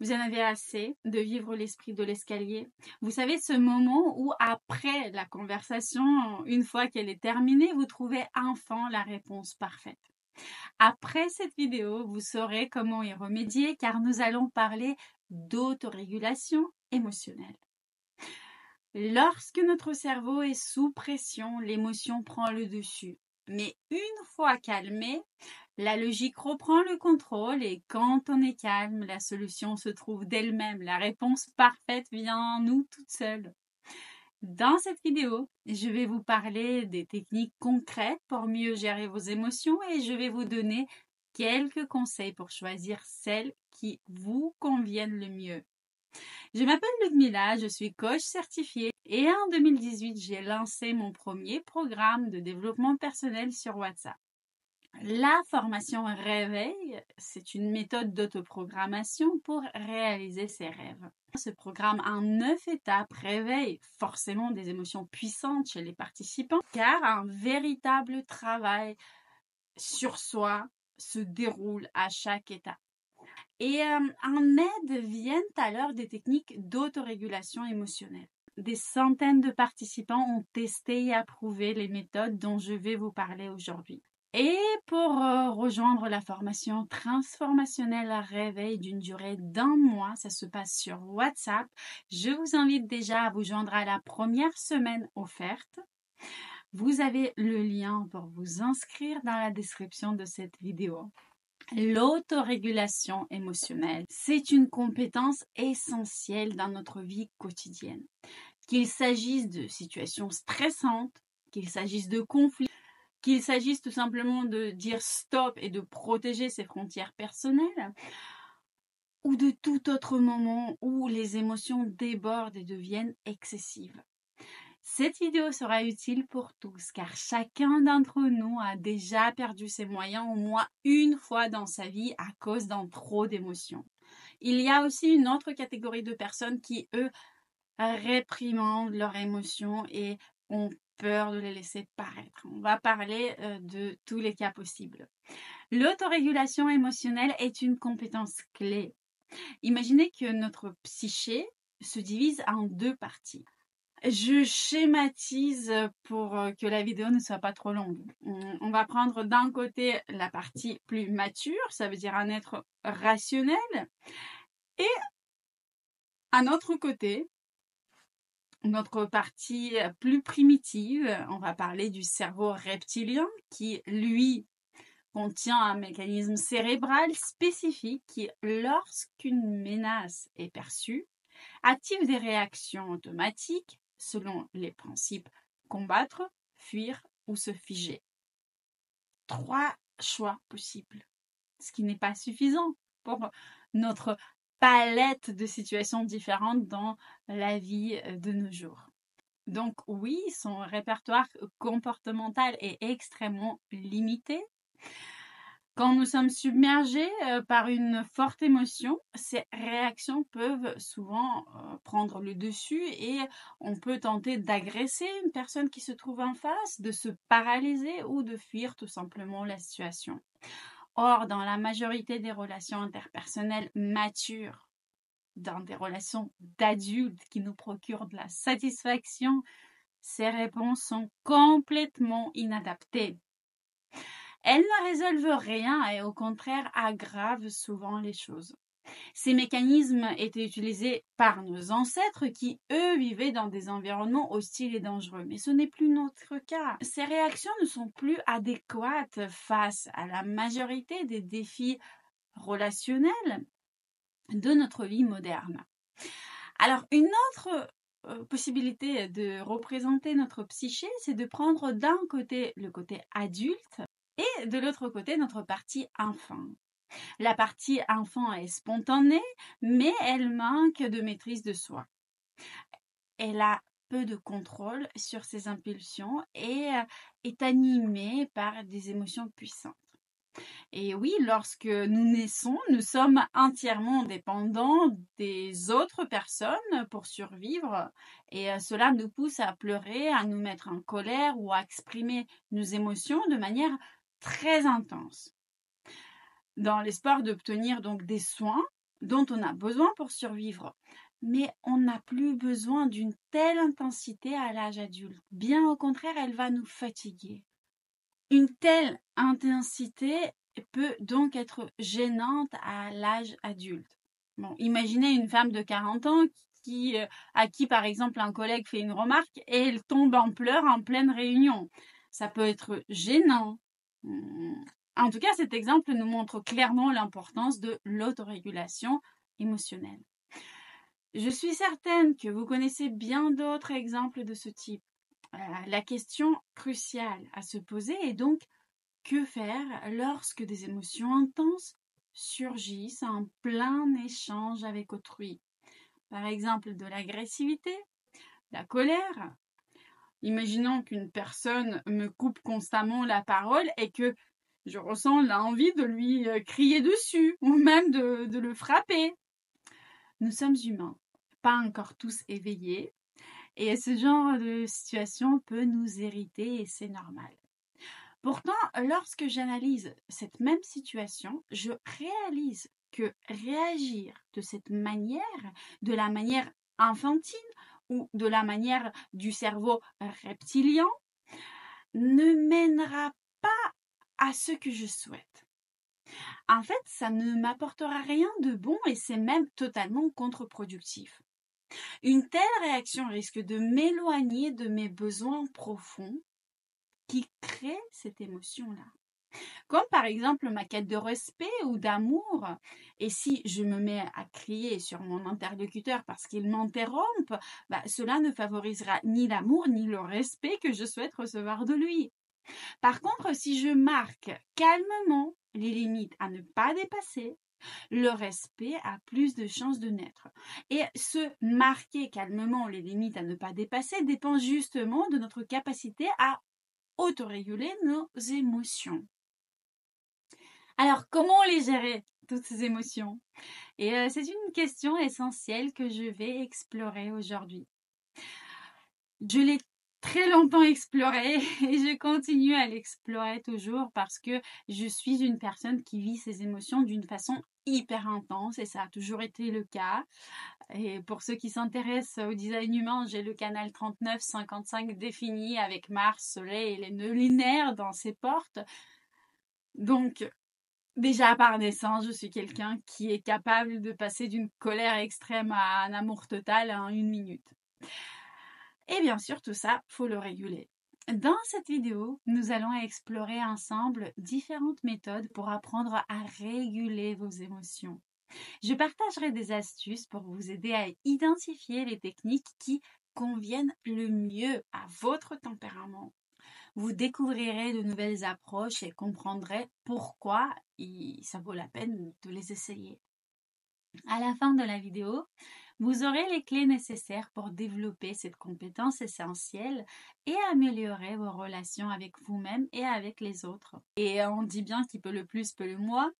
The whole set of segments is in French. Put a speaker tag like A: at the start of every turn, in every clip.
A: Vous en avez assez de vivre l'esprit de l'escalier? Vous savez, ce moment où après la conversation, une fois qu'elle est terminée, vous trouvez enfin la réponse parfaite. Après cette vidéo, vous saurez comment y remédier car nous allons parler d'autorégulation émotionnelle. Lorsque notre cerveau est sous pression, l'émotion prend le dessus. Mais une fois calmée, la logique reprend le contrôle et quand on est calme, la solution se trouve d'elle-même. La réponse parfaite vient en nous toute seule. Dans cette vidéo, je vais vous parler des techniques concrètes pour mieux gérer vos émotions et je vais vous donner quelques conseils pour choisir celles qui vous conviennent le mieux. Je m'appelle Ludmila, je suis coach certifiée et en 2018, j'ai lancé mon premier programme de développement personnel sur WhatsApp. La formation Réveil, c'est une méthode d'autoprogrammation pour réaliser ses rêves. Ce programme en 9 étapes réveille forcément des émotions puissantes chez les participants car un véritable travail sur soi se déroule à chaque étape. Et en aide viennent alors des techniques d'autorégulation émotionnelle. Des centaines de participants ont testé et approuvé les méthodes dont je vais vous parler aujourd'hui. Et pour rejoindre la formation transformationnelle à réveil d'une durée d'1 mois, ça se passe sur WhatsApp. Je vous invite déjà à vous joindre à la première semaine offerte. Vous avez le lien pour vous inscrire dans la description de cette vidéo. L'autorégulation émotionnelle, c'est une compétence essentielle dans notre vie quotidienne. Qu'il s'agisse de situations stressantes, qu'il s'agisse de conflits, qu'il s'agisse tout simplement de dire stop et de protéger ses frontières personnelles, ou de tout autre moment où les émotions débordent et deviennent excessives. Cette vidéo sera utile pour tous car chacun d'entre nous a déjà perdu ses moyens au moins une fois dans sa vie à cause d'un trop d'émotions. Il y a aussi une autre catégorie de personnes qui, eux, réprimandent leurs émotions et ont peur de les laisser paraître. On va parler de tous les cas possibles. L'autorégulation émotionnelle est une compétence clé. Imaginez que notre psyché se divise en 2 parties. Je schématise pour que la vidéo ne soit pas trop longue. On va prendre d'un côté la partie plus mature, ça veut dire un être rationnel, et un autre côté, notre partie plus primitive, on va parler du cerveau reptilien qui, lui, contient un mécanisme cérébral spécifique qui, lorsqu'une menace est perçue, active des réactions automatiques selon les principes combattre, fuir ou se figer. 3 choix possibles, ce qui n'est pas suffisant pour notre palette de situations différentes dans la vie de nos jours. Donc oui, son répertoire comportemental est extrêmement limité. Quand nous sommes submergés par une forte émotion, ces réactions peuvent souvent prendre le dessus et on peut tenter d'agresser une personne qui se trouve en face, de se paralyser ou de fuir tout simplement la situation. Or, dans la majorité des relations interpersonnelles matures, dans des relations d'adultes qui nous procurent de la satisfaction, ces réponses sont complètement inadaptées. Elles ne résolvent rien et au contraire aggravent souvent les choses. Ces mécanismes étaient utilisés par nos ancêtres qui, eux, vivaient dans des environnements hostiles et dangereux. Mais ce n'est plus notre cas. Ces réactions ne sont plus adéquates face à la majorité des défis relationnels de notre vie moderne. Alors, une autre possibilité de représenter notre psyché, c'est de prendre d'un côté le côté adulte et de l'autre côté notre partie enfant. La partie enfant est spontanée, mais elle manque de maîtrise de soi. Elle a peu de contrôle sur ses impulsions et est animée par des émotions puissantes. Et oui, lorsque nous naissons, nous sommes entièrement dépendants des autres personnes pour survivre et cela nous pousse à pleurer, à nous mettre en colère ou à exprimer nos émotions de manière très intense. Dans l'espoir d'obtenir donc des soins, dont on a besoin pour survivre, mais on n'a plus besoin d'une telle intensité à l'âge adulte. Bien au contraire, elle va nous fatiguer. Une telle intensité peut donc être gênante à l'âge adulte. Bon, imaginez une femme de 40 ans à qui, par exemple, un collègue fait une remarque et elle tombe en pleurs en pleine réunion. Ça peut être gênant. En tout cas, cet exemple nous montre clairement l'importance de l'autorégulation émotionnelle. Je suis certaine que vous connaissez bien d'autres exemples de ce type. La question cruciale à se poser est donc que faire lorsque des émotions intenses surgissent en plein échange avec autrui? Par exemple, de l'agressivité, la colère. Imaginons qu'une personne me coupe constamment la parole et que je ressens l'envie de lui crier dessus ou même de le frapper. Nous sommes humains, pas encore tous éveillés, et ce genre de situation peut nous irriter et c'est normal. Pourtant, lorsque j'analyse cette même situation, je réalise que réagir de cette manière, de la manière infantile ou de la manière du cerveau reptilien, ne mènera pas à ce que je souhaite. En fait, ça ne m'apportera rien de bon et c'est même totalement contre-productif. Une telle réaction risque de m'éloigner de mes besoins profonds qui créent cette émotion-là. Comme par exemple ma quête de respect ou d'amour. Et si je me mets à crier sur mon interlocuteur parce qu'il m'interrompt, cela ne favorisera ni l'amour ni le respect que je souhaite recevoir de lui. Par contre, si je marque calmement les limites à ne pas dépasser, le respect a plus de chances de naître. Et ce marquer calmement les limites à ne pas dépasser dépend justement de notre capacité à autoréguler nos émotions. Alors, comment les gérer, toutes ces émotions? Et c'est une question essentielle que je vais explorer aujourd'hui. Je l'ai très longtemps exploré et je continue à l'explorer toujours parce que je suis une personne qui vit ses émotions d'une façon hyper intense et ça a toujours été le cas. Et pour ceux qui s'intéressent au design humain, j'ai le canal 39-55 défini avec Mars, Soleil et les nœuds linéaires dans ses portes. Donc, déjà par naissance, je suis quelqu'un qui est capable de passer d'une colère extrême à un amour total en 1 minute. Et bien sûr, tout ça, faut le réguler. Dans cette vidéo, nous allons explorer ensemble différentes méthodes pour apprendre à réguler vos émotions. Je partagerai des astuces pour vous aider à identifier les techniques qui conviennent le mieux à votre tempérament. Vous découvrirez de nouvelles approches et comprendrez pourquoi ça vaut la peine de les essayer. À la fin de la vidéo, vous aurez les clés nécessaires pour développer cette compétence essentielle et améliorer vos relations avec vous-même et avec les autres. Et on dit bien qui peut le plus peut le moins.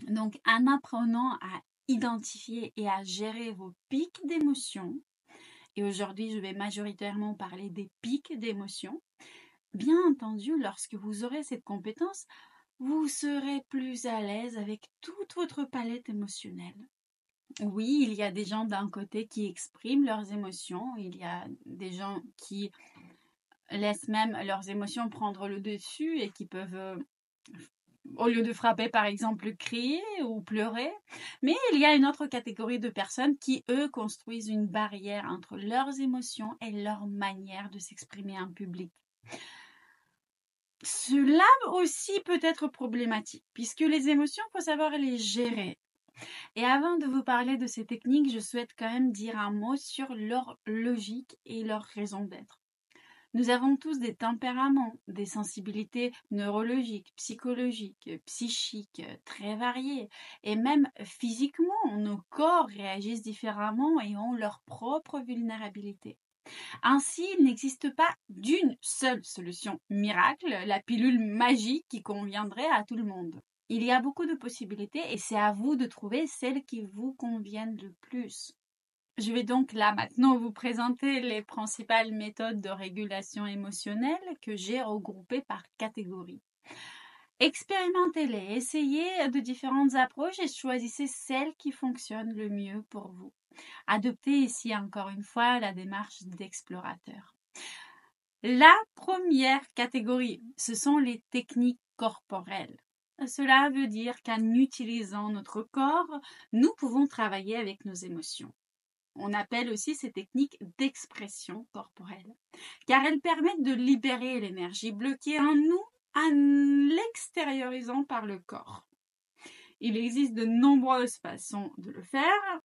A: Donc, en apprenant à identifier et à gérer vos pics d'émotions, et aujourd'hui je vais majoritairement parler des pics d'émotions, bien entendu, lorsque vous aurez cette compétence, vous serez plus à l'aise avec toute votre palette émotionnelle. Oui, il y a des gens d'un côté qui expriment leurs émotions, il y a des gens qui laissent même leurs émotions prendre le dessus et qui peuvent, au lieu de frapper par exemple, crier ou pleurer. Mais il y a une autre catégorie de personnes qui, eux, construisent une barrière entre leurs émotions et leur manière de s'exprimer en public. Cela aussi peut être problématique, puisque les émotions, il faut savoir les gérer. Et avant de vous parler de ces techniques, je souhaite quand même dire un mot sur leur logique et leur raison d'être. Nous avons tous des tempéraments, des sensibilités neurologiques, psychologiques, psychiques très variées. Et même physiquement, nos corps réagissent différemment et ont leur propre vulnérabilité. Ainsi, il n'existe pas d'une seule solution miracle, la pilule magique qui conviendrait à tout le monde. Il y a beaucoup de possibilités et c'est à vous de trouver celles qui vous conviennent le plus. Je vais donc là maintenant vous présenter les principales méthodes de régulation émotionnelle que j'ai regroupées par catégorie. Expérimentez-les, essayez de différentes approches et choisissez celle qui fonctionne le mieux pour vous. Adoptez ici encore une fois la démarche d'explorateur. La première catégorie, ce sont les techniques corporelles. Cela veut dire qu'en utilisant notre corps, nous pouvons travailler avec nos émotions. On appelle aussi ces techniques d'expression corporelle, car elles permettent de libérer l'énergie bloquée en nous en l'extériorisant par le corps. Il existe de nombreuses façons de le faire.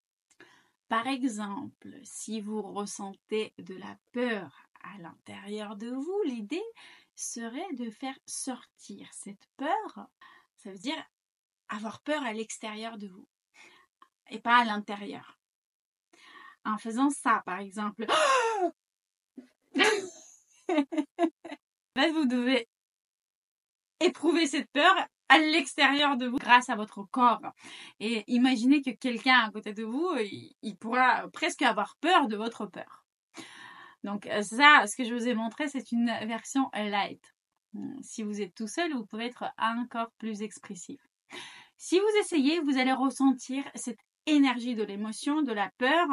A: Par exemple, si vous ressentez de la peur à l'intérieur de vous, l'idée serait de faire sortir cette peur. Ça veut dire avoir peur à l'extérieur de vous et pas à l'intérieur. En faisant ça, par exemple, vous devez éprouver cette peur à l'extérieur de vous grâce à votre corps. Et imaginez que quelqu'un à côté de vous, il pourra presque avoir peur de votre peur. Donc ça, ce que je vous ai montré, c'est une version light. Si vous êtes tout seul, vous pouvez être encore plus expressif. Si vous essayez, vous allez ressentir cette énergie de l'émotion, de la peur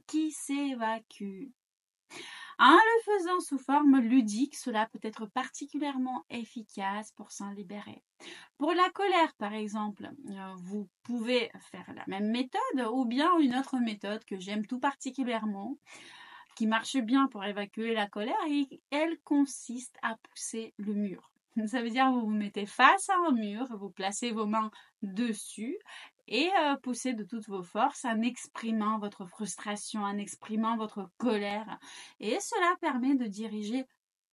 A: qui s'évacue. En le faisant sous forme ludique, cela peut être particulièrement efficace pour s'en libérer. Pour la colère, par exemple, vous pouvez faire la même méthode ou bien une autre méthode que j'aime tout particulièrement, qui marche bien pour évacuer la colère, et elle consiste à pousser le mur. Ça veut dire que vous vous mettez face à un mur, vous placez vos mains dessus et poussez de toutes vos forces en exprimant votre frustration, en exprimant votre colère. Et cela permet de diriger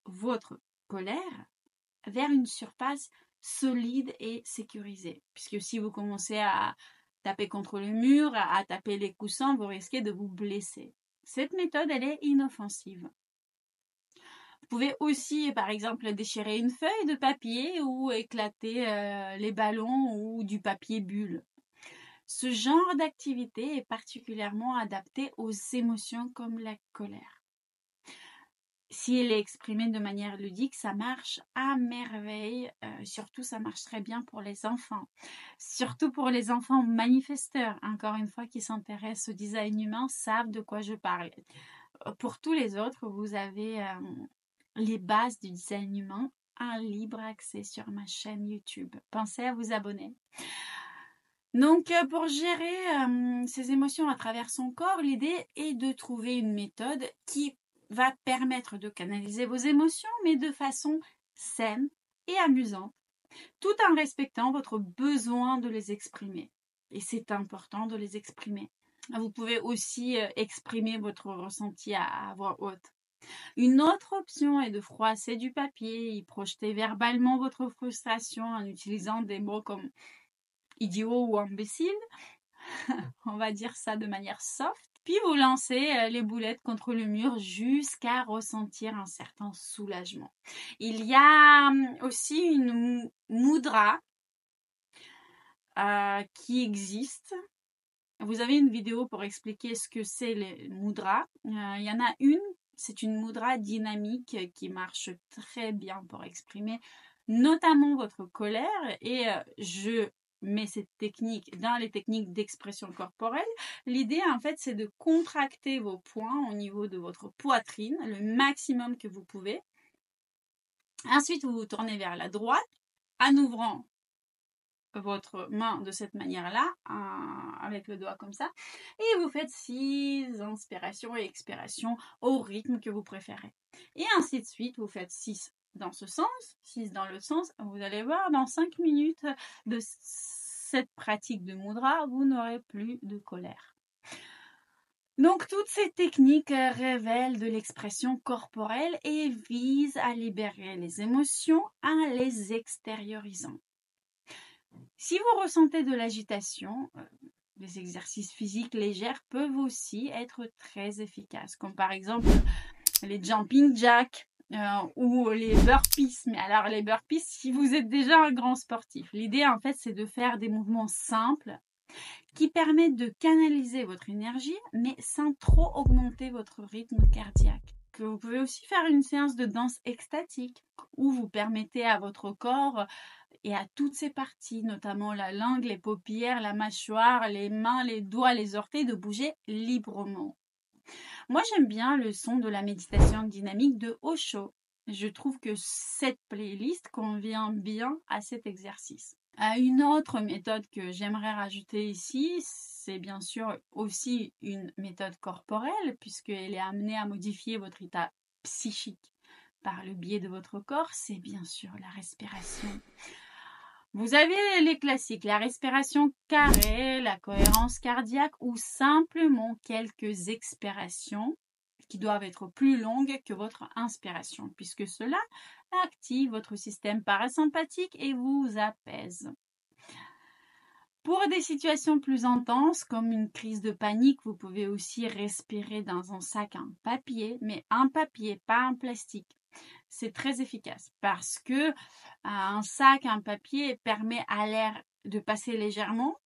A: votre colère vers une surface solide et sécurisée. Puisque si vous commencez à taper contre le mur, à taper les coussins, vous risquez de vous blesser. Cette méthode, elle est inoffensive. Vous pouvez aussi, par exemple, déchirer une feuille de papier ou éclater les ballons ou du papier bulle. Ce genre d'activité est particulièrement adapté aux émotions comme la colère. Si elle est exprimée de manière ludique, ça marche à merveille. Surtout, ça marche très bien pour les enfants. Surtout pour les enfants manifesteurs, encore une fois, qui s'intéressent au design humain, savent de quoi je parle. Pour tous les autres, vous avez les bases du design humain en libre accès sur ma chaîne YouTube. Pensez à vous abonner. Donc, pour gérer ces émotions à travers son corps, l'idée est de trouver une méthode qui va permettre de canaliser vos émotions, mais de façon saine et amusante, tout en respectant votre besoin de les exprimer. Et c'est important de les exprimer. Vous pouvez aussi exprimer votre ressenti à voix haute. Une autre option est de froisser du papier et projeter verbalement votre frustration en utilisant des mots comme idiot ou imbécile. On va dire ça de manière soft. Puis vous lancez les boulettes contre le mur jusqu'à ressentir un certain soulagement. Il y a aussi une mudra qui existe. Vous avez une vidéo pour expliquer ce que c'est les mudras. Il y en a une, c'est une mudra dynamique qui marche très bien pour exprimer notamment votre colère. Et je mets cette technique dans les techniques d'expression corporelle. L'idée, en fait, c'est de contracter vos poings au niveau de votre poitrine, le maximum que vous pouvez. Ensuite, vous vous tournez vers la droite en ouvrant votre main de cette manière-là, avec le doigt comme ça, et vous faites 6 inspirations et expirations au rythme que vous préférez. Et ainsi de suite, vous faites 6 dans ce sens, 6 dans l'autre sens. Vous allez voir, dans 5 minutes de cette pratique de mudra, vous n'aurez plus de colère. Donc, toutes ces techniques révèlent de l'expression corporelle et visent à libérer les émotions en les extériorisant. Si vous ressentez de l'agitation, les exercices physiques légers peuvent aussi être très efficaces, comme par exemple les jumping jacks ou les burpees. Mais alors les burpees, si vous êtes déjà un grand sportif, l'idée en fait c'est de faire des mouvements simples qui permettent de canaliser votre énergie, mais sans trop augmenter votre rythme cardiaque. Que vous pouvez aussi faire une séance de danse extatique où vous permettez à votre corps et à toutes ses parties, notamment la langue, les paupières, la mâchoire, les mains, les doigts, les orteils, de bouger librement. Moi, j'aime bien le son de la méditation dynamique de Osho. Je trouve que cette playlist convient bien à cet exercice. Une autre méthode que j'aimerais rajouter ici, c'est bien sûr aussi une méthode corporelle, puisqu'elle est amenée à modifier votre état psychique par le biais de votre corps, c'est bien sûr la respiration. Vous avez les classiques, la respiration carrée, la cohérence cardiaque ou simplement quelques expirations qui doivent être plus longues que votre inspiration, puisque cela active votre système parasympathique et vous apaise. Pour des situations plus intenses, comme une crise de panique, vous pouvez aussi respirer dans un sac en papier, mais un papier, pas un plastique. C'est très efficace parce que un sac en papier permet à l'air de passer légèrement,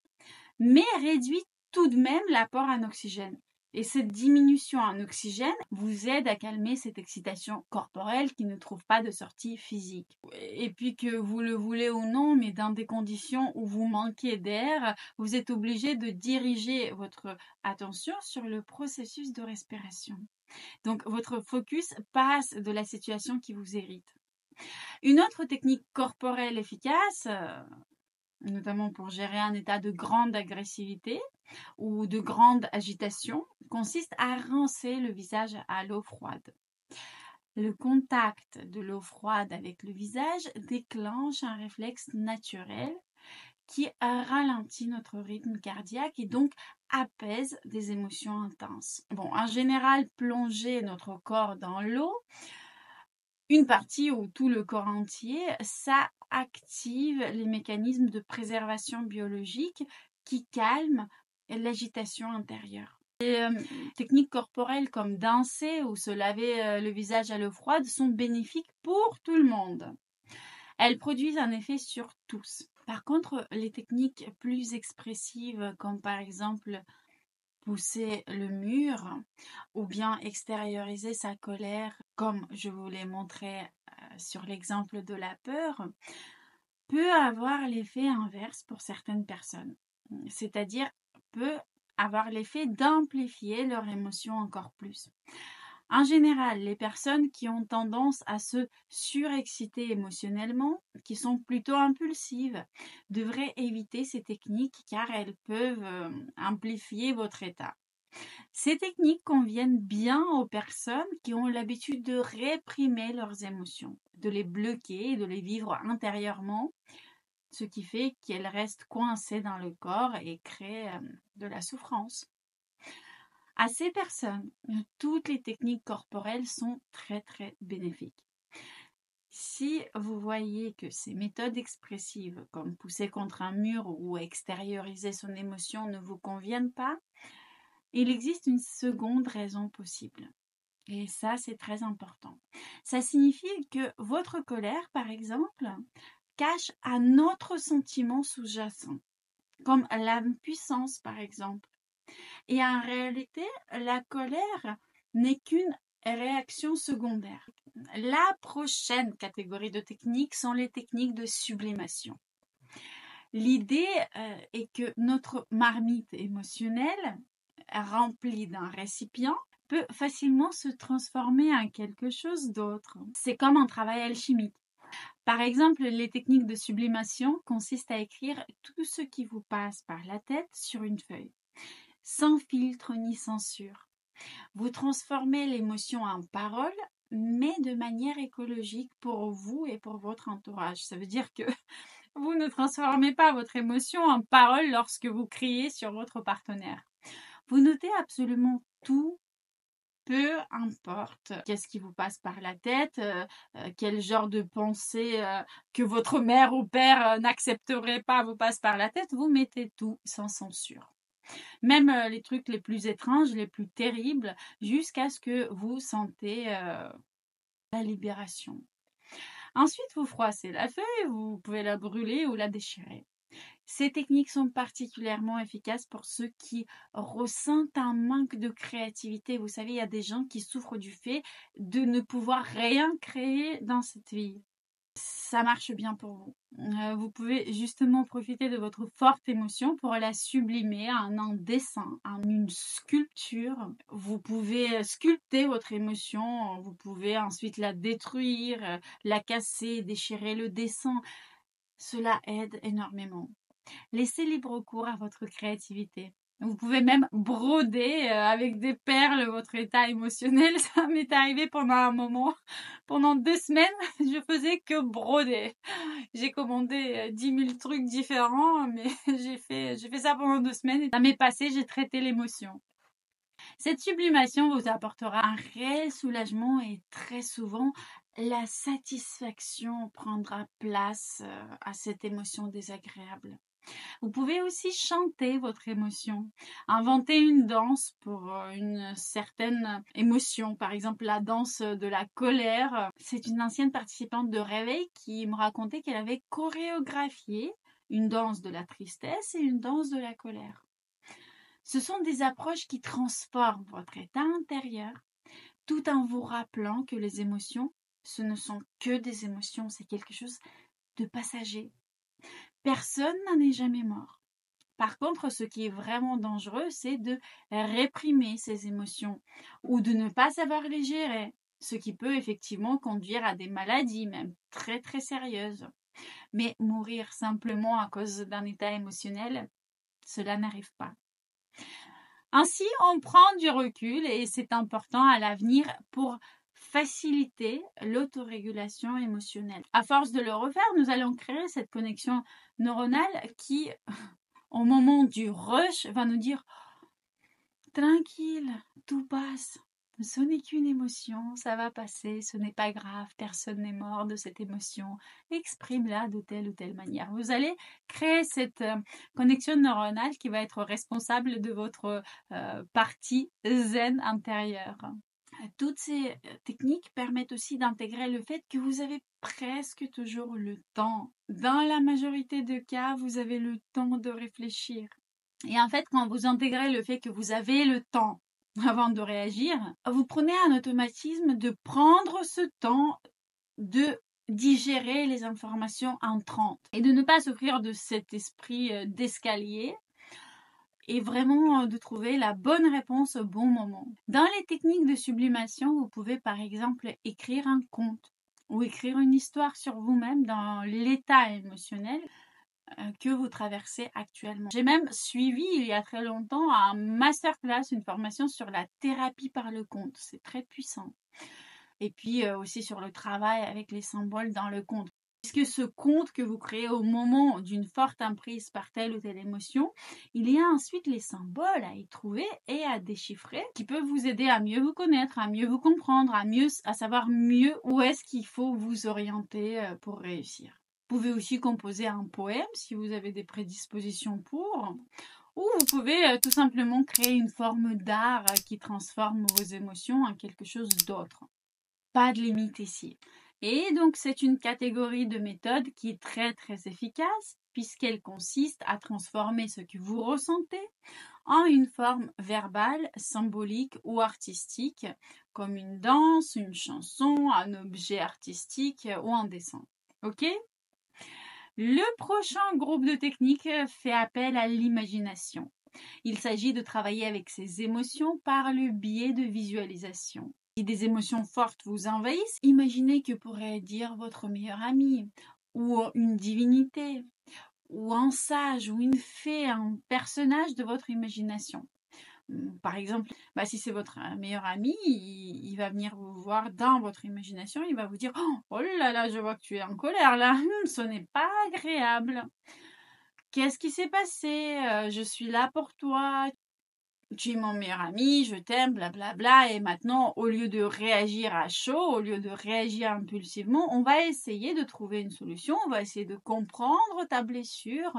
A: mais réduit tout de même l'apport en oxygène. Et cette diminution en oxygène vous aide à calmer cette excitation corporelle qui ne trouve pas de sortie physique. Et puis que vous le voulez ou non, mais dans des conditions où vous manquez d'air, vous êtes obligé de diriger votre attention sur le processus de respiration. Donc votre focus passe de la situation qui vous irrite. Une autre technique corporelle efficace, notamment pour gérer un état de grande agressivité ou de grande agitation, consiste à rincer le visage à l'eau froide. Le contact de l'eau froide avec le visage déclenche un réflexe naturel qui ralentit notre rythme cardiaque et donc apaise des émotions intenses. Bon, en général, plonger notre corps dans l'eau, une partie ou tout le corps entier, ça active les mécanismes de préservation biologique qui calment l'agitation intérieure. Les techniques corporelles comme danser ou se laver le visage à l'eau froide sont bénéfiques pour tout le monde. Elles produisent un effet sur tous. Par contre, les techniques plus expressives comme par exemple pousser le mur ou bien extérioriser sa colère, comme je vous l'ai montré sur l'exemple de la peur, peut avoir l'effet inverse pour certaines personnes. C'est-à-dire peut avoir l'effet d'amplifier leur émotion encore plus. En général, les personnes qui ont tendance à se surexciter émotionnellement, qui sont plutôt impulsives, devraient éviter ces techniques car elles peuvent amplifier votre état. Ces techniques conviennent bien aux personnes qui ont l'habitude de réprimer leurs émotions, de les bloquer et de les vivre intérieurement, ce qui fait qu'elles restent coincées dans le corps et créent de la souffrance. À ces personnes, toutes les techniques corporelles sont très très bénéfiques. Si vous voyez que ces méthodes expressives, comme pousser contre un mur ou extérioriser son émotion, ne vous conviennent pas, il existe une seconde raison possible. Et ça, c'est très important. Ça signifie que votre colère, par exemple, cache un autre sentiment sous-jacent, comme l'impuissance, par exemple. Et en réalité, la colère n'est qu'une réaction secondaire. La prochaine catégorie de techniques sont les techniques de sublimation. L'idée est que notre marmite émotionnelle, remplie d'un récipient, peut facilement se transformer en quelque chose d'autre. C'est comme un travail alchimique. Par exemple, les techniques de sublimation consistent à écrire tout ce qui vous passe par la tête sur une feuille, sans filtre ni censure. Vous transformez l'émotion en parole, mais de manière écologique pour vous et pour votre entourage. Ça veut dire que vous ne transformez pas votre émotion en parole lorsque vous criez sur votre partenaire. Vous notez absolument tout, peu importe qu'est-ce qui vous passe par la tête, quel genre de pensée que votre mère ou père n'accepterait pas vous passe par la tête, vous mettez tout sans censure. Même les trucs les plus étranges, les plus terribles, jusqu'à ce que vous sentez la libération. Ensuite, vous froissez la feuille, vous pouvez la brûler ou la déchirer. Ces techniques sont particulièrement efficaces pour ceux qui ressentent un manque de créativité. Vous savez, il y a des gens qui souffrent du fait de ne pouvoir rien créer dans cette vie. Ça marche bien pour vous. Vous pouvez justement profiter de votre forte émotion pour la sublimer en un dessin, en une sculpture. Vous pouvez sculpter votre émotion, vous pouvez ensuite la détruire, la casser, déchirer le dessin. Cela aide énormément. Laissez libre cours à votre créativité. Vous pouvez même broder avec des perles votre état émotionnel. Ça m'est arrivé pendant un moment. Pendant 2 semaines, je faisais que broder. J'ai commandé 10 000 trucs différents, mais j'ai fait ça pendant 2 semaines et ça m'est passé, j'ai traité l'émotion. Cette sublimation vous apportera un réel soulagement et très souvent, la satisfaction prendra place à cette émotion désagréable. Vous pouvez aussi chanter votre émotion, inventer une danse pour une certaine émotion. Par exemple, la danse de la colère. C'est une ancienne participante de Réveil qui me racontait qu'elle avait chorégraphié une danse de la tristesse et une danse de la colère. Ce sont des approches qui transforment votre état intérieur tout en vous rappelant que les émotions, ce ne sont que des émotions, c'est quelque chose de passager. Personne n'en est jamais mort. Par contre, ce qui est vraiment dangereux, c'est de réprimer ses émotions ou de ne pas savoir les gérer, ce qui peut effectivement conduire à des maladies, même très très sérieuses. Mais mourir simplement à cause d'un état émotionnel, cela n'arrive pas. Ainsi, on prend du recul et c'est important à l'avenir pour faciliter l'autorégulation émotionnelle. À force de le refaire, nous allons créer cette connexion neuronale qui, au moment du rush, va nous dire tranquille, tout passe. Ce n'est qu'une émotion, ça va passer, ce n'est pas grave, personne n'est mort de cette émotion. Exprime-la de telle ou telle manière. Vous allez créer cette connexion neuronale qui va être responsable de votre partie zen intérieure. Toutes ces techniques permettent aussi d'intégrer le fait que vous avez presque toujours le temps. Dans la majorité des cas, vous avez le temps de réfléchir. Et en fait, quand vous intégrez le fait que vous avez le temps avant de réagir, vous prenez un automatisme de prendre ce temps de digérer les informations entrantes et de ne pas souffrir de cet esprit d'escalier et vraiment de trouver la bonne réponse au bon moment. Dans les techniques de sublimation, vous pouvez par exemple écrire un conte ou écrire une histoire sur vous-même dans l'état émotionnel que vous traversez actuellement. J'ai même suivi il y a très longtemps un masterclass, une formation sur la thérapie par le conte. C'est très puissant. Et puis aussi sur le travail avec les symboles dans le conte. Puisque ce conte que vous créez au moment d'une forte emprise par telle ou telle émotion, il y a ensuite les symboles à y trouver et à déchiffrer qui peuvent vous aider à mieux vous connaître, à mieux vous comprendre, à savoir mieux où est-ce qu'il faut vous orienter pour réussir. Vous pouvez aussi composer un poème si vous avez des prédispositions pour, ou vous pouvez tout simplement créer une forme d'art qui transforme vos émotions en quelque chose d'autre. Pas de limite ici. Et donc c'est une catégorie de méthodes qui est très très efficace puisqu'elle consiste à transformer ce que vous ressentez en une forme verbale, symbolique ou artistique, comme une danse, une chanson, un objet artistique ou un dessin. Ok ? Le prochain groupe de techniques fait appel à l'imagination. Il s'agit de travailler avec ses émotions par le biais de visualisation. Si des émotions fortes vous envahissent, imaginez que pourrait dire votre meilleur ami, ou une divinité, ou un sage, ou une fée, un personnage de votre imagination. Par exemple, si c'est votre meilleur ami, il va venir vous voir dans votre imagination, il va vous dire « Oh là là, je vois que tu es en colère là, ce n'est pas agréable. Qu'est-ce qui s'est passé? Je suis là pour toi. Tu es mon meilleur ami, je t'aime, blablabla. » Et maintenant, au lieu de réagir à chaud, au lieu de réagir impulsivement, on va essayer de trouver une solution, on va essayer de comprendre ta blessure,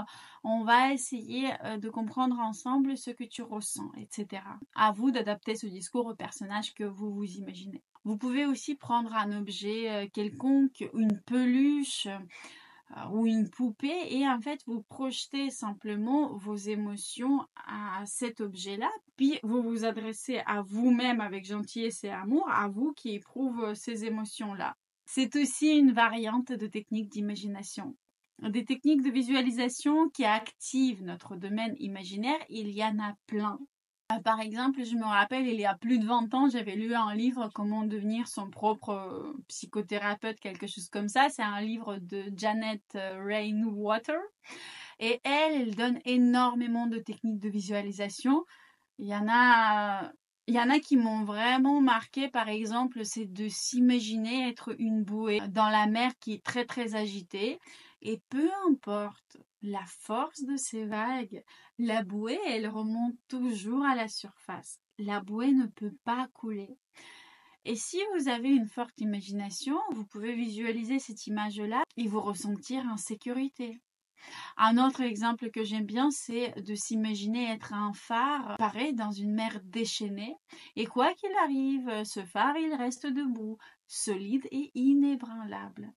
A: on va essayer de comprendre ensemble ce que tu ressens, etc. À vous d'adapter ce discours au personnage que vous vous imaginez. Vous pouvez aussi prendre un objet quelconque, une peluche, ou une poupée et en fait vous projetez simplement vos émotions à cet objet-là, puis vous vous adressez à vous-même avec gentillesse et amour, à vous qui éprouve ces émotions-là. C'est aussi une variante de technique d'imagination. Des techniques de visualisation qui activent notre domaine imaginaire, il y en a plein. Par exemple, je me rappelle, il y a plus de 20 ans, j'avais lu un livre Comment devenir son propre psychothérapeute, quelque chose comme ça. C'est un livre de Janet Rainwater. Et elle donne énormément de techniques de visualisation. Il y en a qui m'ont vraiment marqué, par exemple, c'est de s'imaginer être une bouée dans la mer qui est très très agitée. Et peu importe la force de ces vagues, la bouée, elle remonte toujours à la surface. La bouée ne peut pas couler. Et si vous avez une forte imagination, vous pouvez visualiser cette image-là et vous ressentir en sécurité. Un autre exemple que j'aime bien, c'est de s'imaginer être un phare paré dans une mer déchaînée. Et quoi qu'il arrive, ce phare, il reste debout, solide et inébranlable.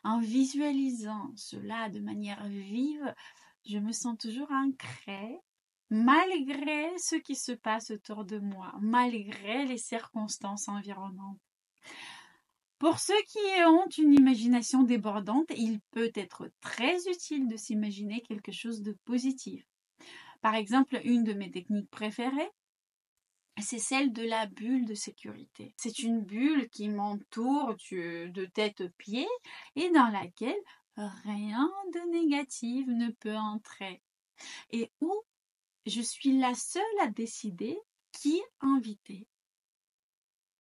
A: En visualisant cela de manière vive, je me sens toujours ancrée, malgré ce qui se passe autour de moi, malgré les circonstances environnantes. Pour ceux qui ont une imagination débordante, il peut être très utile de s'imaginer quelque chose de positif. Par exemple, une de mes techniques préférées, c'est celle de la bulle de sécurité. C'est une bulle qui m'entoure de tête aux pieds et dans laquelle rien de négatif ne peut entrer. Et où je suis la seule à décider qui inviter.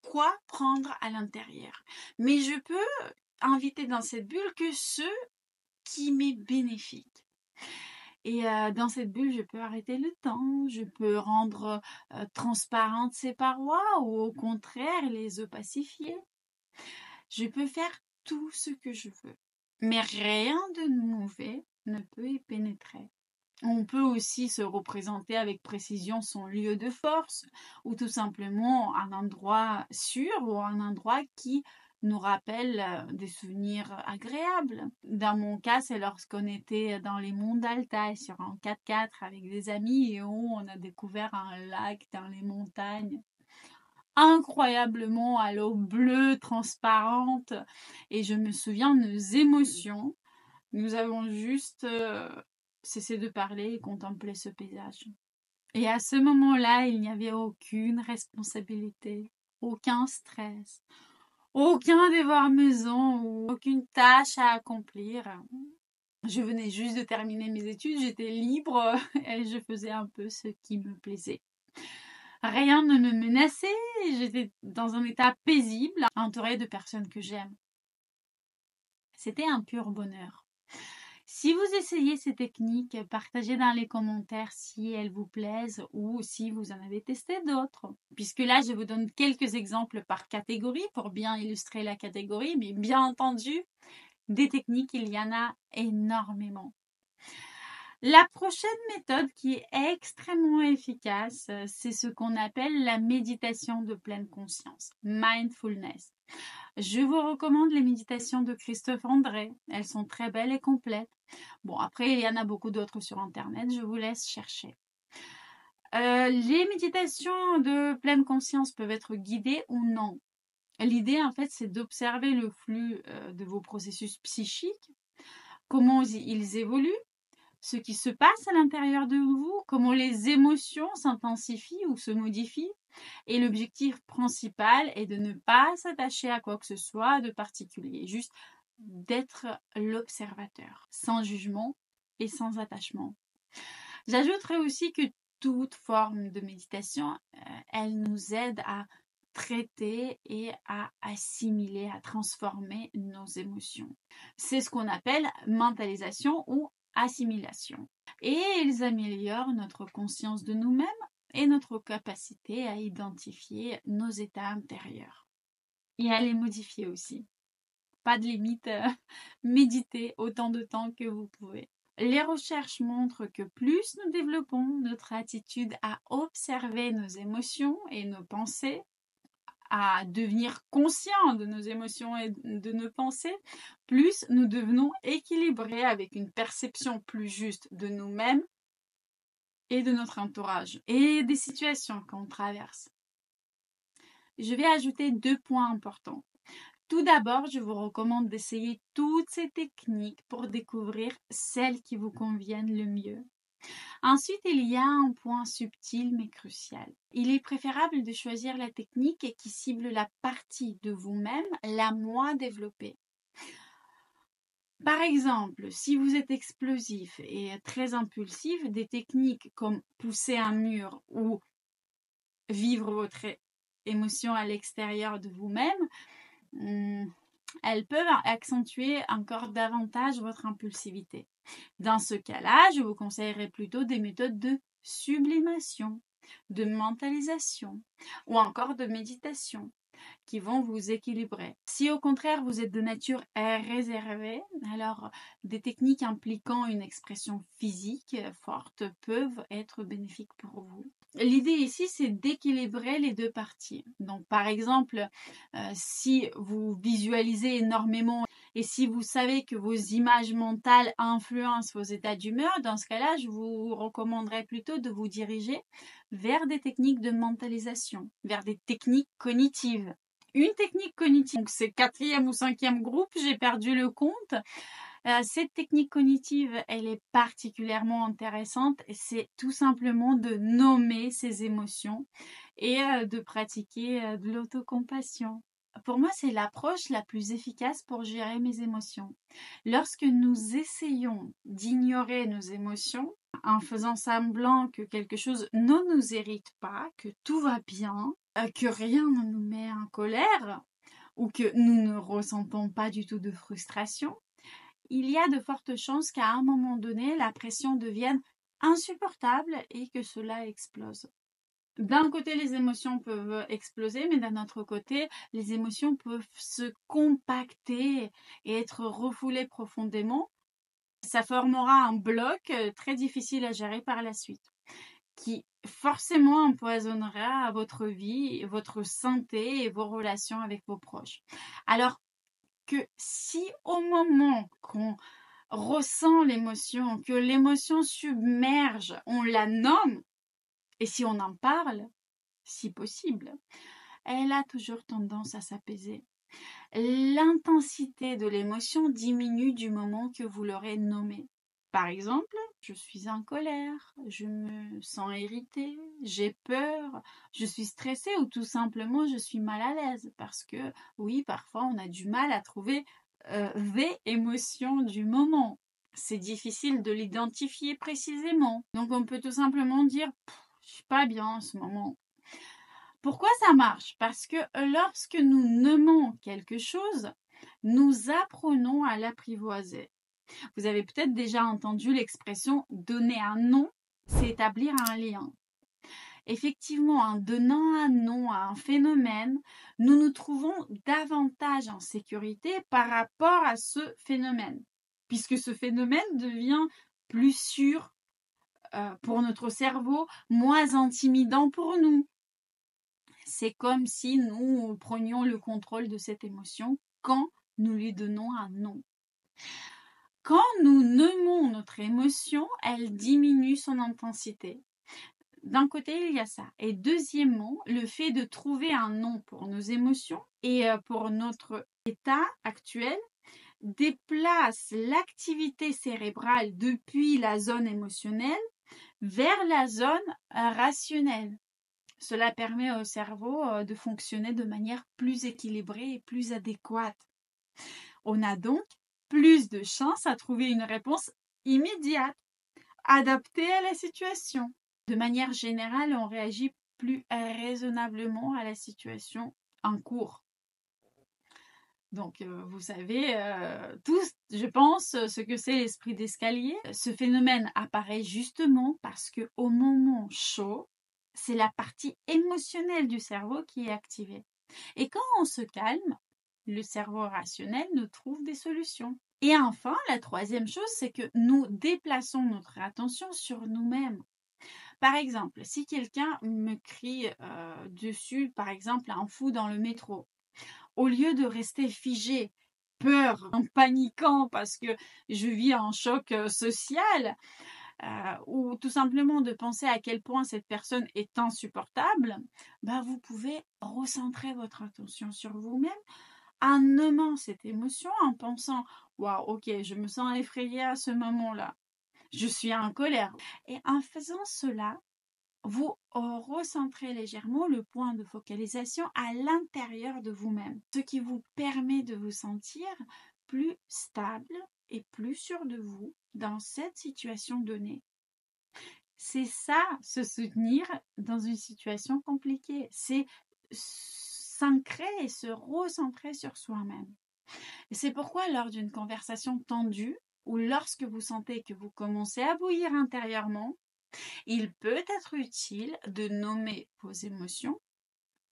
A: Quoi prendre à l'intérieur. Mais je peux inviter dans cette bulle que ceux qui m'est bénéfique. Et dans cette bulle, je peux arrêter le temps, je peux rendre transparentes ces parois ou au contraire les opacifier. Je peux faire tout ce que je veux. Mais rien de mauvais ne peut y pénétrer. On peut aussi se représenter avec précision son lieu de force ou tout simplement un endroit sûr ou un endroit qui nous rappelle des souvenirs agréables. Dans mon cas, c'est lorsqu'on était dans les monts d'Altaï sur un 4x4 avec des amis et où on a découvert un lac dans les montagnes incroyablement à l'eau bleue transparente et je me souviens de nos émotions. Nous avons juste cessé de parler et contemplé ce paysage. Et à ce moment-là, il n'y avait aucune responsabilité, aucun stress, aucun devoir maison ou aucune tâche à accomplir. Je venais juste de terminer mes études, j'étais libre et je faisais un peu ce qui me plaisait. Rien ne me menaçait, j'étais dans un état paisible, entourée de personnes que j'aime. C'était un pur bonheur. Si vous essayez ces techniques, partagez dans les commentaires si elles vous plaisent ou si vous en avez testé d'autres. Puisque là, je vous donne quelques exemples par catégorie pour bien illustrer la catégorie, mais bien entendu, des techniques, il y en a énormément. La prochaine méthode qui est extrêmement efficace, c'est ce qu'on appelle la méditation de pleine conscience, mindfulness. Je vous recommande les méditations de Christophe André. Elles sont très belles et complètes. Bon, après, il y en a beaucoup d'autres sur Internet. Je vous laisse chercher. Les méditations de pleine conscience peuvent être guidées ou non. L'idée, en fait, c'est d'observer le flux de vos processus psychiques, comment ils évoluent, ce qui se passe à l'intérieur de vous, comment les émotions s'intensifient ou se modifient. Et l'objectif principal est de ne pas s'attacher à quoi que ce soit de particulier, juste d'être l'observateur, sans jugement et sans attachement. J'ajouterais aussi que toute forme de méditation, elle nous aide à traiter et à assimiler, à transformer nos émotions. C'est ce qu'on appelle mentalisation ou assimilation. Et ils améliorent notre conscience de nous-mêmes et notre capacité à identifier nos états intérieurs et à les modifier aussi. Pas de limite, méditez autant de temps que vous pouvez. Les recherches montrent que plus nous développons notre attitude à observer nos émotions et nos pensées, à devenir conscients de nos émotions et de nos pensées, plus nous devenons équilibrés avec une perception plus juste de nous-mêmes et de notre entourage et des situations qu'on traverse. Je vais ajouter 2 points importants. Tout d'abord, je vous recommande d'essayer toutes ces techniques pour découvrir celles qui vous conviennent le mieux. Ensuite, il y a un point subtil mais crucial. Il est préférable de choisir la technique qui cible la partie de vous-même la moins développée. Par exemple, si vous êtes explosif et très impulsif, des techniques comme pousser un mur ou vivre votre émotion à l'extérieur de vous-même, elles peuvent accentuer encore davantage votre impulsivité. Dans ce cas-là, je vous conseillerais plutôt des méthodes de sublimation, de mentalisation ou encore de méditation qui vont vous équilibrer. Si au contraire vous êtes de nature réservée, alors des techniques impliquant une expression physique forte peuvent être bénéfiques pour vous. L'idée ici, c'est d'équilibrer les deux parties. Donc par exemple, si vous visualisez énormément et si vous savez que vos images mentales influencent vos états d'humeur, dans ce cas-là, je vous recommanderais plutôt de vous diriger vers des techniques de mentalisation, vers des techniques cognitives. Une technique cognitive, donc c'est 4e ou 5e groupe, j'ai perdu le compte. Cette technique cognitive, elle est particulièrement intéressante. C'est tout simplement de nommer ses émotions et de pratiquer de l'autocompassion. Pour moi, c'est l'approche la plus efficace pour gérer mes émotions. Lorsque nous essayons d'ignorer nos émotions, en faisant semblant que quelque chose ne nous irrite pas, que tout va bien, que rien ne nous met en colère, ou que nous ne ressentons pas du tout de frustration, il y a de fortes chances qu'à un moment donné, la pression devienne insupportable et que cela explose. D'un côté, les émotions peuvent exploser, mais d'un autre côté, les émotions peuvent se compacter et être refoulées profondément. Ça formera un bloc très difficile à gérer par la suite, qui forcément empoisonnera votre vie, votre santé et vos relations avec vos proches. Alors que si au moment qu'on ressent l'émotion, que l'émotion submerge, on la nomme, et si on en parle, si possible, elle a toujours tendance à s'apaiser. L'intensité de l'émotion diminue du moment que vous l'aurez nommée. Par exemple, je suis en colère, je me sens irritée, j'ai peur, je suis stressée ou tout simplement je suis mal à l'aise parce que oui, parfois on a du mal à trouver des émotions du moment. C'est difficile de l'identifier précisément. Donc on peut tout simplement dire je suis pas bien en ce moment. Pourquoi ça marche? Parce que lorsque nous nommons quelque chose, nous apprenons à l'apprivoiser. Vous avez peut-être déjà entendu l'expression donner un nom, c'est établir un lien. Effectivement, en donnant un nom à un phénomène, nous nous trouvons davantage en sécurité par rapport à ce phénomène, puisque ce phénomène devient plus sûr pour notre cerveau, moins intimidant pour nous. C'est comme si nous prenions le contrôle de cette émotion quand nous lui donnons un nom. Quand nous nommons notre émotion, elle diminue son intensité. D'un côté, il y a ça. Et deuxièmement, le fait de trouver un nom pour nos émotions et pour notre état actuel déplace l'activité cérébrale depuis la zone émotionnelle vers la zone rationnelle. Cela permet au cerveau de fonctionner de manière plus équilibrée et plus adéquate. On a donc plus de chances à trouver une réponse immédiate, adaptée à la situation. De manière générale, on réagit plus raisonnablement à la situation en cours. Donc, vous savez tous, je pense, ce que c'est l'esprit d'escalier. Ce phénomène apparaît justement parce qu'au moment chaud, c'est la partie émotionnelle du cerveau qui est activée. Et quand on se calme, le cerveau rationnel nous trouve des solutions. Et enfin, la troisième chose, c'est que nous déplaçons notre attention sur nous-mêmes. Par exemple, si quelqu'un me crie dessus, par exemple, un fou dans le métro, au lieu de rester figé, peur, en paniquant parce que je vis un choc social, ou tout simplement de penser à quel point cette personne est insupportable, vous pouvez recentrer votre attention sur vous-même en nommant cette émotion, en pensant « Waouh, ok, je me sens effrayée à ce moment-là. Je suis en colère. » Et en faisant cela, vous recentrez légèrement le point de focalisation à l'intérieur de vous-même, ce qui vous permet de vous sentir plus stable et plus sûr de vous dans cette situation donnée. C'est ça, se soutenir dans une situation compliquée. C'est s'ancrer et se recentrer sur soi-même. Et c'est pourquoi lors d'une conversation tendue, ou lorsque vous sentez que vous commencez à bouillir intérieurement, il peut être utile de nommer vos émotions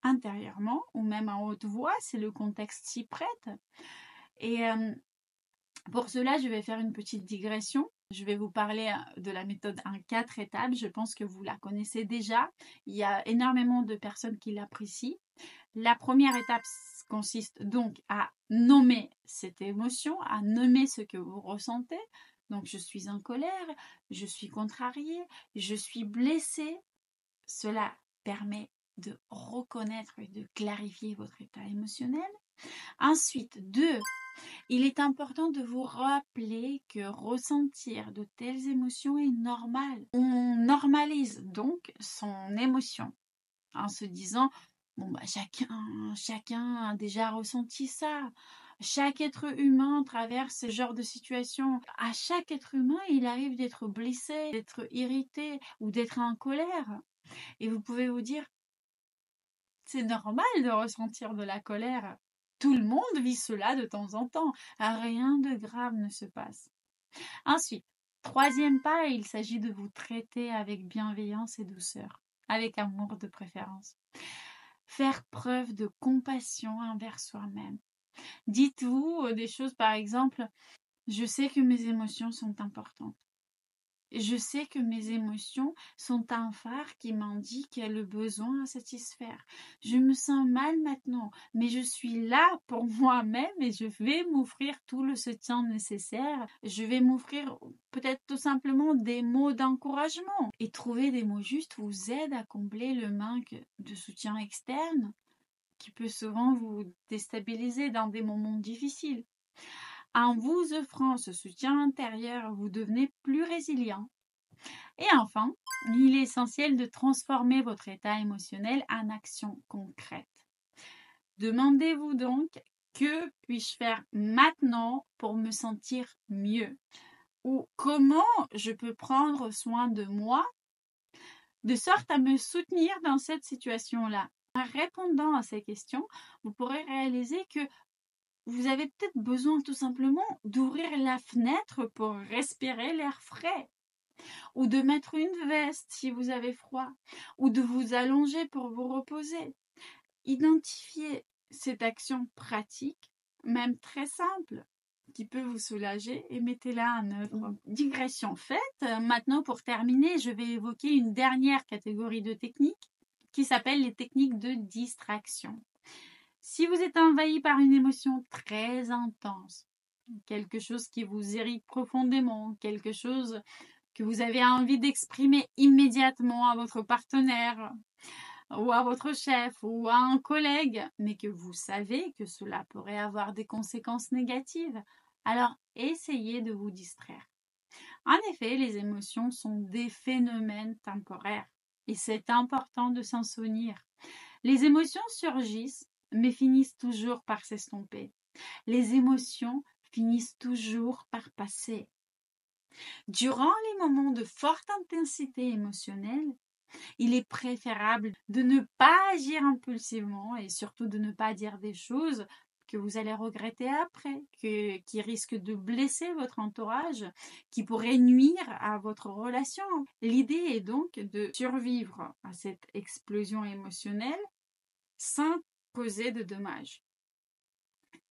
A: intérieurement ou même en haute voix si le contexte s'y prête. Et pour cela, je vais faire une petite digression. Je vais vous parler de la méthode en 4 étapes. Je pense que vous la connaissez déjà. Il y a énormément de personnes qui l'apprécient. La première étape consiste donc à nommer cette émotion, à nommer ce que vous ressentez. Donc, je suis en colère, je suis contrariée, je suis blessée. Cela permet de reconnaître et de clarifier votre état émotionnel. Ensuite, 2, il est important de vous rappeler que ressentir de telles émotions est normal. On normalise donc son émotion en se disant bon bah chacun a déjà ressenti ça. Chaque être humain traverse ce genre de situation. À chaque être humain, il arrive d'être blessé, d'être irrité ou d'être en colère. Et vous pouvez vous dire c'est normal de ressentir de la colère. Tout le monde vit cela de temps en temps. Rien de grave ne se passe. Ensuite, 3e pas, il s'agit de vous traiter avec bienveillance et douceur, avec amour de préférence. Faire preuve de compassion envers soi-même. Dites-vous des choses, par exemple, je sais que mes émotions sont importantes. Je sais que mes émotions sont un phare qui m'indique le besoin à satisfaire. Je me sens mal maintenant, mais je suis là pour moi-même et je vais m'offrir tout le soutien nécessaire. Je vais m'offrir peut-être tout simplement des mots d'encouragement. Et trouver des mots justes vous aide à combler le manque de soutien externe qui peut souvent vous déstabiliser dans des moments difficiles. En vous offrant ce soutien intérieur, vous devenez plus résilient. Et enfin, il est essentiel de transformer votre état émotionnel en action concrète. Demandez-vous donc, que puis-je faire maintenant pour me sentir mieux? Ou comment je peux prendre soin de moi de sorte à me soutenir dans cette situation-là? En répondant à ces questions, vous pourrez réaliser que vous avez peut-être besoin tout simplement d'ouvrir la fenêtre pour respirer l'air frais, ou de mettre une veste si vous avez froid, ou de vous allonger pour vous reposer. Identifiez cette action pratique, même très simple, qui peut vous soulager et mettez-la en œuvre. Digression faite, maintenant pour terminer, je vais évoquer une dernière catégorie de techniques qui s'appelle les techniques de distraction. Si vous êtes envahi par une émotion très intense, quelque chose qui vous irrite profondément, quelque chose que vous avez envie d'exprimer immédiatement à votre partenaire ou à votre chef ou à un collègue, mais que vous savez que cela pourrait avoir des conséquences négatives, alors essayez de vous distraire. En effet, les émotions sont des phénomènes temporaires et c'est important de s'en souvenir. Les émotions surgissent mais finissent toujours par s'estomper. Les émotions finissent toujours par passer. Durant les moments de forte intensité émotionnelle, il est préférable de ne pas agir impulsivement et surtout de ne pas dire des choses que vous allez regretter après, qui risquent de blesser votre entourage, qui pourraient nuire à votre relation. L'idée est donc de survivre à cette explosion émotionnelle sans causer de dommages.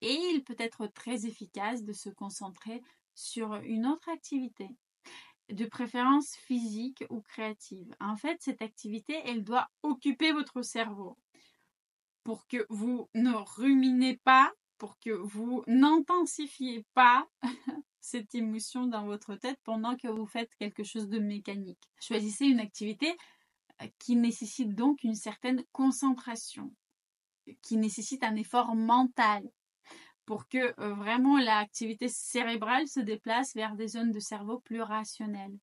A: Et il peut être très efficace de se concentrer sur une autre activité, de préférence physique ou créative. En fait, cette activité, elle doit occuper votre cerveau pour que vous ne ruminez pas, pour que vous n'intensifiez pas cette émotion dans votre tête pendant que vous faites quelque chose de mécanique. Choisissez une activité qui nécessite donc une certaine concentration, qui nécessite un effort mental. pour que vraiment l'activité cérébrale se déplace vers des zones de cerveau plus rationnelles.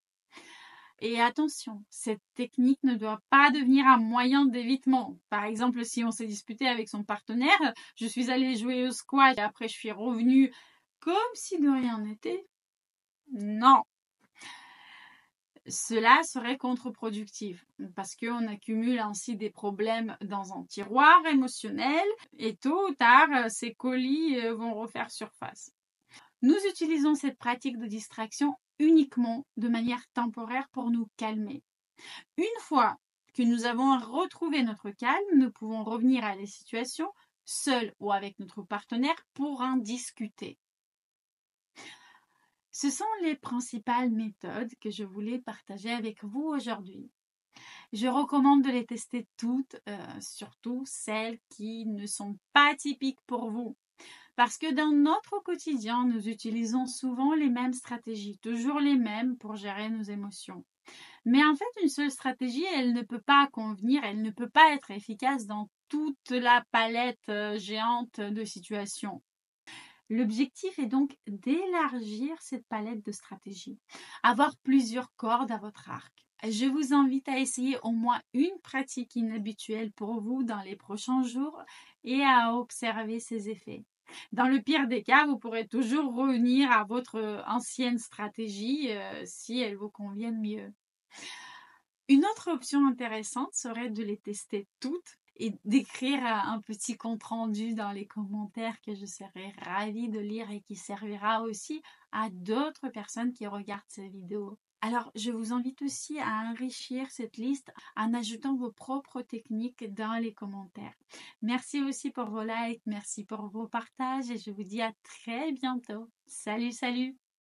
A: Et attention, cette technique ne doit pas devenir un moyen d'évitement. Par exemple, si on s'est disputé avec son partenaire, je suis allée jouer au squash et après je suis revenue comme si de rien n'était. Non, cela serait contre-productif parce qu'on accumule ainsi des problèmes dans un tiroir émotionnel et tôt ou tard, ces colis vont refaire surface. Nous utilisons cette pratique de distraction uniquement de manière temporaire pour nous calmer. Une fois que nous avons retrouvé notre calme, nous pouvons revenir à la situation, seuls ou avec notre partenaire, pour en discuter. Ce sont les principales méthodes que je voulais partager avec vous aujourd'hui. Je recommande de les tester toutes, surtout celles qui ne sont pas typiques pour vous. Parce que dans notre quotidien, nous utilisons souvent les mêmes stratégies, toujours les mêmes pour gérer nos émotions. Mais en fait, une seule stratégie, elle ne peut pas convenir, elle ne peut pas être efficace dans toute la palette géante de situations. L'objectif est donc d'élargir cette palette de stratégies, avoir plusieurs cordes à votre arc. Je vous invite à essayer au moins une pratique inhabituelle pour vous dans les prochains jours et à observer ses effets. Dans le pire des cas, vous pourrez toujours revenir à votre ancienne stratégie si elle vous convient mieux. Une autre option intéressante serait de les tester toutes et d'écrire un petit compte-rendu dans les commentaires que je serais ravie de lire et qui servira aussi à d'autres personnes qui regardent ces vidéos. Alors, je vous invite aussi à enrichir cette liste en ajoutant vos propres techniques dans les commentaires. Merci aussi pour vos likes, merci pour vos partages et je vous dis à très bientôt. Salut, salut!